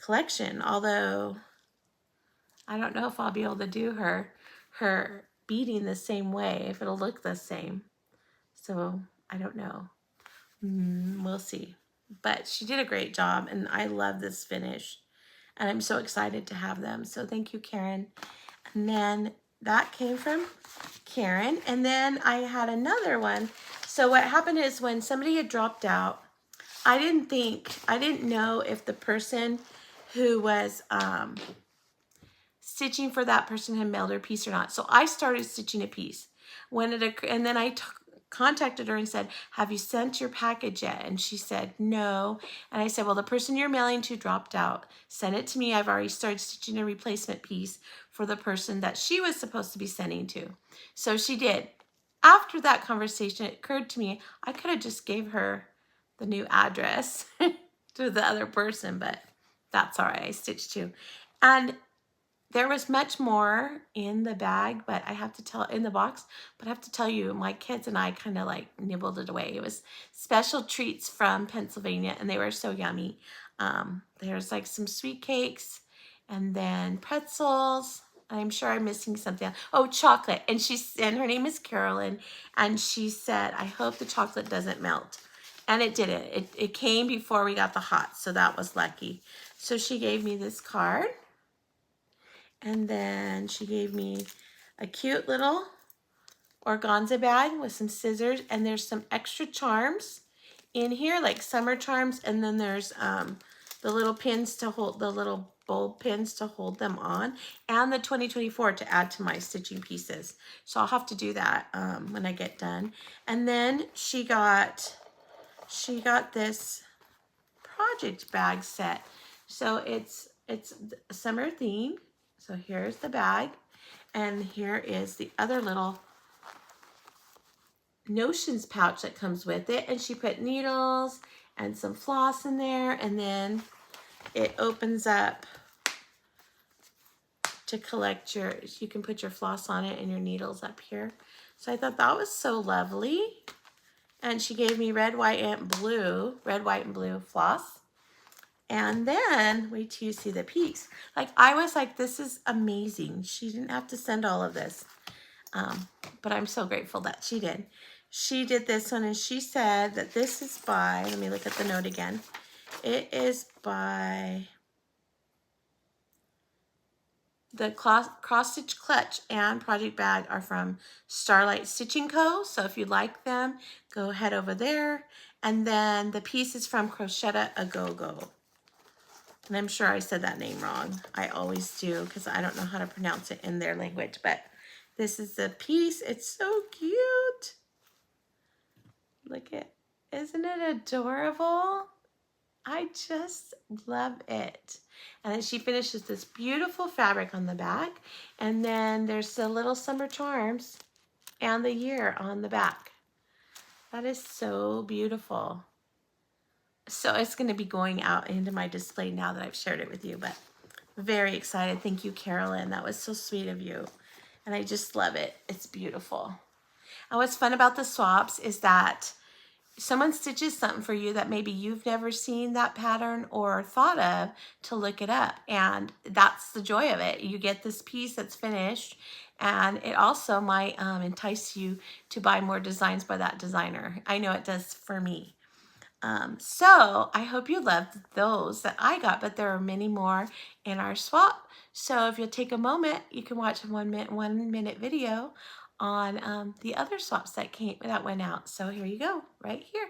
collection. Although I don't know if I'll be able to do her beading the same way, if it'll look the same. So I don't know. We'll see. But she did a great job, and I love this finish. And I'm so excited to have them. So thank you, Karen. And then that came from Karen. And then I had another one. So what happened is when somebody had dropped out, I didn't know if the person who was stitching for that person had mailed her piece or not. So I started stitching a piece. And then I contacted her and said, have you sent your package yet? And she said, no. And I said, well, the person you're mailing to dropped out. Send it to me. I've already started stitching a replacement piece for the person that she was supposed to be sending to. So she did. After that conversation, it occurred to me, I could have just gave her the new address to the other person, but that's all right. I stitched too. And there was much more in the bag, but I have to tell, in the box, but I have to tell you, my kids and I kind of like nibbled it away. It was special treats from Pennsylvania, and they were so yummy. There's like some sweet cakes, and then pretzels. I'm sure I'm missing something. Oh, chocolate. And her name is Carolyn, and she said, I hope the chocolate doesn't melt. And it didn't. It came before we got the hot, so that was lucky. So she gave me this card. And then she gave me a cute little organza bag with some scissors. And there's some extra charms in here, like summer charms. And then there's the little pins to hold, the little bulb pins to hold them on. And the 2024 to add to my stitching pieces. So I'll have to do that when I get done. And then she got this project bag set. So it's a summer theme. So here's the bag, and here is the other little notions pouch that comes with it. And she put needles and some floss in there, and then it opens up to collect you can put your floss on it and your needles up here. So I thought that was so lovely. And she gave me red, white, and blue floss. And then, wait till you see the piece. Like, I was like, this is amazing. She didn't have to send all of this. But I'm so grateful that she did. She did this one, and she said that this is by, let me look at the note again. It is by the Cross Stitch Clutch and Project Bag are from Starlight Stitching Co. So if you like them, go head over there. And then the piece is from Crochetta A Go-Go. And I'm sure I said that name wrong. I always do because I don't know how to pronounce it in their language. But this is the piece. It's so cute. Look at, isn't it adorable? I just love it. And then she finishes this beautiful fabric on the back. And then there's the little summer charms and the year on the back. That is so beautiful. So it's going to be going out into my display now that I've shared it with you, but very excited. Thank you, Carolyn. That was so sweet of you. And I just love it. It's beautiful. And what's fun about the swaps is that someone stitches something for you that maybe you've never seen that pattern or thought of to look it up. And that's the joy of it. You get this piece that's finished, and it also might entice you to buy more designs by that designer. I know it does for me. So I hope you loved those that I got, but there are many more in our swap. So if you'll take a moment, you can watch a one minute video on the other swaps that went out. So here you go, right here.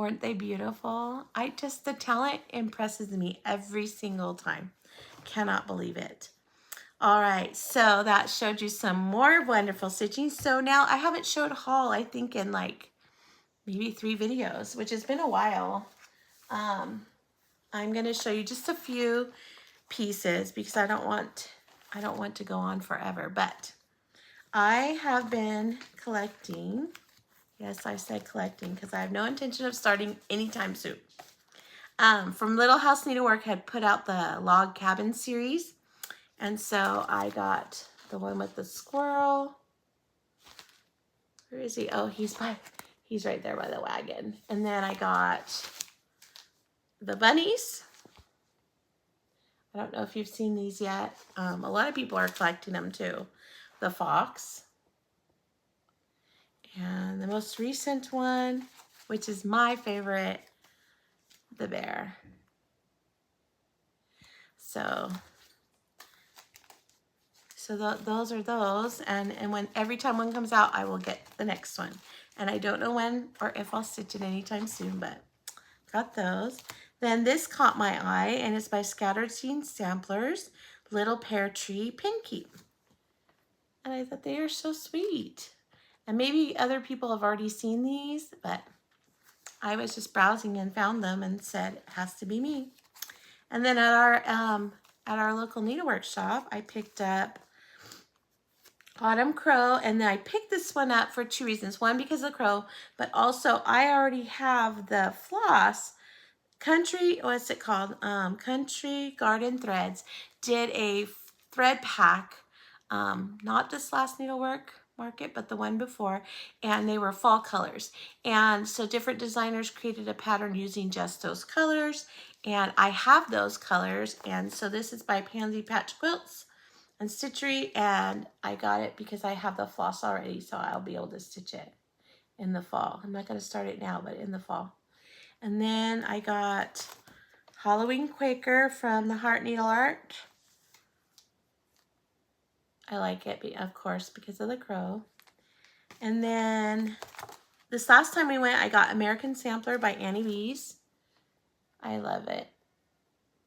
Weren't they beautiful? The talent impresses me every single time. Cannot believe it. All right, so that showed you some more wonderful stitching. So now I haven't showed haul, I think in like maybe 3 videos, which has been a while. I'm gonna show you just a few pieces because I don't want to go on forever, but I have been collecting. Yes, I said collecting because I have no intention of starting anytime soon. From Little House Needlework had put out the log cabin series, and so I got the one with the squirrel. Where is he? Oh, he's right there by the wagon. And then I got the bunnies. I don't know if you've seen these yet. A lot of people are collecting them too. The fox. And the most recent one, which is my favorite, the bear. So those are those. And when every time one comes out, I will get the next one. And I don't know when or if I'll stitch it anytime soon, but got those. Then this caught my eye, and it's by Scattered Scene Samplers, Little Pear Tree Pinky. And I thought they are so sweet. And maybe other people have already seen these, but I was just browsing and found them and said, it has to be me. And then at our local needlework shop, I picked up Autumn Crow, and then I picked this one up for 2 reasons. One, because of the crow, but also I already have the floss. Country, what's it called? Country Garden Threads did a thread pack, not this last needlework market, but the one before, and they were fall colors. And so different designers created a pattern using just those colors, and I have those colors. And so this is by Pansy Patch Quilts and Stitchery, and I got it because I have the floss already, so I'll be able to stitch it in the fall. I'm not going to start it now, but in the fall. And then I got Halloween Quaker from the Heart Needle Art. I like it, of course, because of the crow. And then this last time we went, I got American Sampler by Annie Bees. I love it.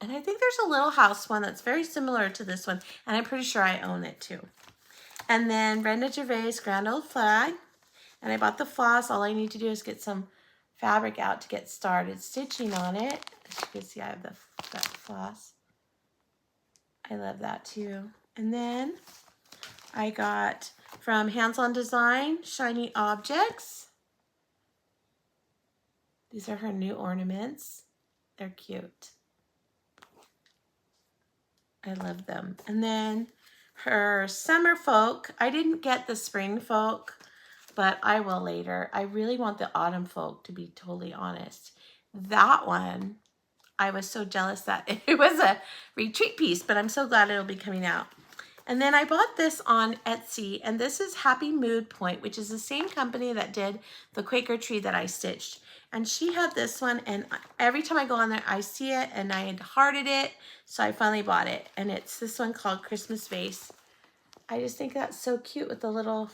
And I think there's a Little House one that's very similar to this one, and I'm pretty sure I own it too. And then Brenda Gervais Grand Old Flag. And I bought the floss. All I need to do is get some fabric out to get started stitching on it. As you can see, I have that floss. I love that too. And then I got from Hands On Design Shiny Objects. These are her new ornaments. They're cute. I love them. And then her Summer Folk. I didn't get the Spring Folk, but I will later. I really want the Autumn Folk, to be totally honest. That one, I was so jealous that it was a retreat piece, but I'm so glad it'll be coming out. And then I bought this on Etsy, and this is Happy Mood Point, which is the same company that did the Quaker tree that I stitched. And she had this one, and every time I go on there, I see it, and I had hearted it, so I finally bought it. And it's this one called Christmas Vase. I just think that's so cute with the little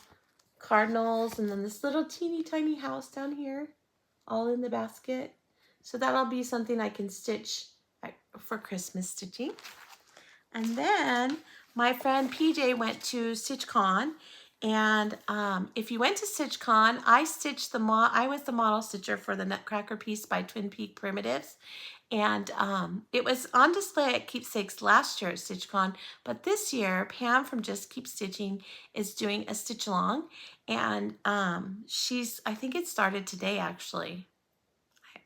cardinals, and then this little teeny tiny house down here, all in the basket. So that'll be something I can stitch for Christmas stitching. And then my friend PJ went to StitchCon, and if you went to StitchCon, I was the model stitcher for the Nutcracker piece by Twin Peak Primitives, and it was on display at Keepsakes last year at StitchCon, but this year Pam from Just Keep Stitching is doing a stitch along, and I think it started today actually.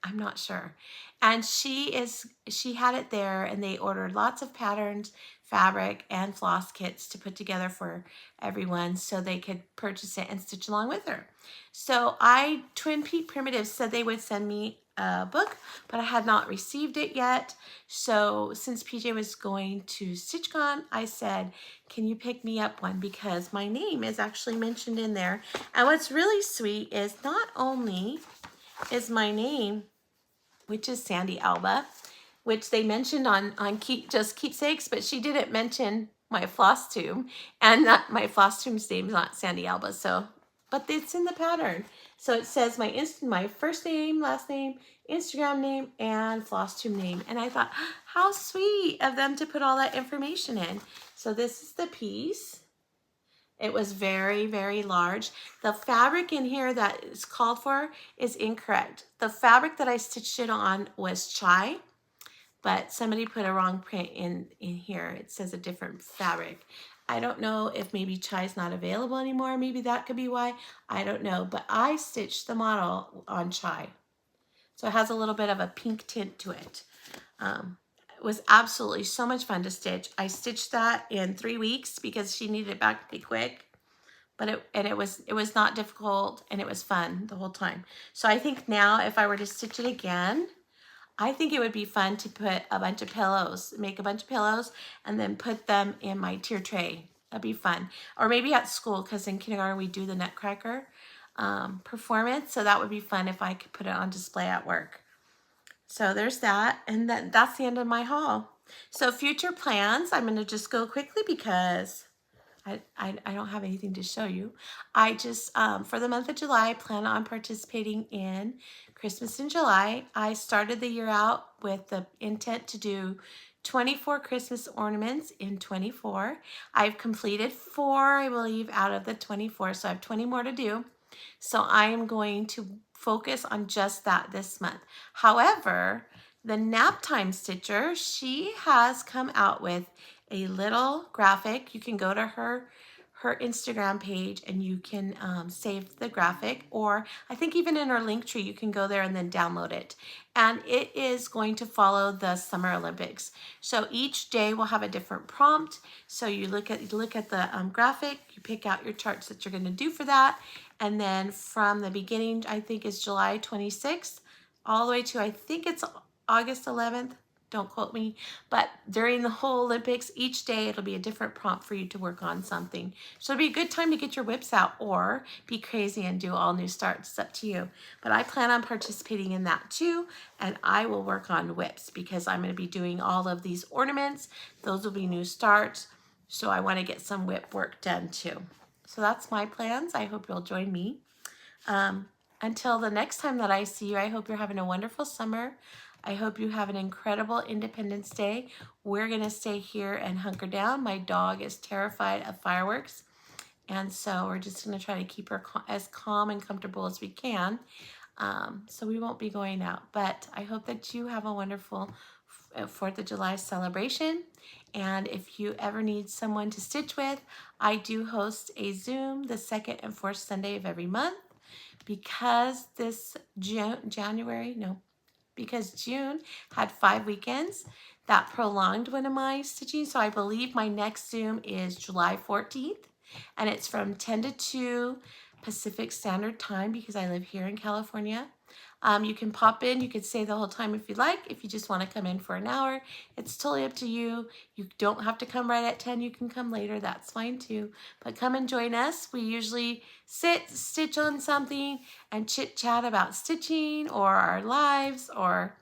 I'm not sure. And she had it there, and they ordered lots of patterns, fabric, and floss kits to put together for everyone so they could purchase it and stitch along with her. So Twin Peak Primitives said they would send me a book, but I had not received it yet. So since PJ was going to StitchCon, I said, can you pick me up one? Because my name is actually mentioned in there. And what's really sweet is not only is my name, which is Sandy Alba, which they mentioned on Just Keepsakes, but she didn't mention my Flosstube, and my Flosstube's name is not Sandy Alba, so, but it's in the pattern. So it says my first name, last name, Instagram name, and Flosstube name. And I thought, how sweet of them to put all that information in. So this is the piece. It was very, very large. The fabric in here that is called for is incorrect. The fabric that I stitched it on was chai, but somebody put a wrong print in here. It says a different fabric. I don't know if maybe chai is not available anymore. Maybe that could be why. I don't know, but I stitched the model on chai. So it has a little bit of a pink tint to it. It was absolutely so much fun to stitch. I stitched that in 3 weeks because she needed it back pretty quick. But it was not difficult, and it was fun the whole time. So I think now if I were to stitch it again, I think it would be fun to put a bunch of pillows, make a bunch of pillows, and then put them in my tier tray. That'd be fun. Or maybe at school, because in kindergarten we do the Nutcracker performance. So that would be fun if I could put it on display at work. So there's that, and that's the end of my haul. So future plans, I'm going to just go quickly because I don't have anything to show you. I just, for the month of July, I plan on participating in Christmas in July. I started the year out with the intent to do 24 Christmas ornaments in 24. I've completed 4, I believe, out of the 24, so I have 20 more to do. So I am going to focus on just that this month. However, the Nap Time Stitcher, she has come out with a little graphic. You can go to her Instagram page and you can save the graphic, or I think even in her link tree you can go there and then download it. And it is going to follow the Summer Olympics. So each day will have a different prompt. So you look at the graphic, you pick out your charts that you're going to do for that, and then from the beginning, I think is July 26th, all the way to I think it's August 11th. Don't quote me, but during the whole Olympics, each day it'll be a different prompt for you to work on something. So it'll be a good time to get your whips out or be crazy and do all new starts. It's up to you. But I plan on participating in that too, and I will work on whips because I'm going to be doing all of these ornaments. Those will be new starts, so I want to get some whip work done too. So that's my plans. I hope you'll join me. Until the next time that I see you, I hope you're having a wonderful summer. I hope you have an incredible Independence Day. We're going to stay here and hunker down. My dog is terrified of fireworks, and so we're just going to try to keep her as calm and comfortable as we can. So we won't be going out, but I hope that you have a wonderful 4th of July celebration. And if you ever need someone to stitch with, I do host a Zoom the 2nd and 4th Sunday of every month. Because this because June had 5 weekends, that prolonged one of my stitching. So I believe my next Zoom is July 14th, and it's from 10 to 2 Pacific Standard Time because I live here in California. You can pop in, you could stay the whole time if you like. If you just want to come in for an hour, it's totally up to you. You don't have to come right at 10, you can come later, that's fine too. But come and join us. We usually sit, stitch on something, and chit chat about stitching or our lives or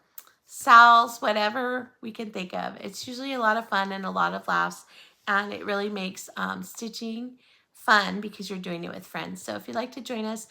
Sal's, whatever we can think of. It's usually a lot of fun and a lot of laughs, and it really makes stitching fun because you're doing it with friends. So if you'd like to join us,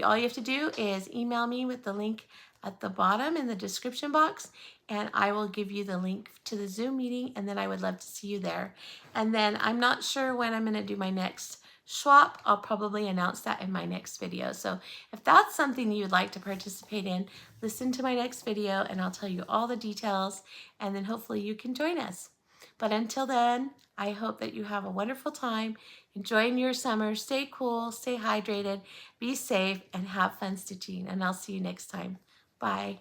all you have to do is email me with the link at the bottom in the description box, and I will give you the link to the Zoom meeting, and then I would love to see you there. And then I'm not sure when I'm going to do my next swap. I'll probably announce that in my next video. So if that's something you'd like to participate in, listen to my next video and I'll tell you all the details, and then hopefully you can join us. But until then, I hope that you have a wonderful time enjoying your summer. Stay cool, stay hydrated, be safe, and have fun stitching. And I'll see you next time. Bye.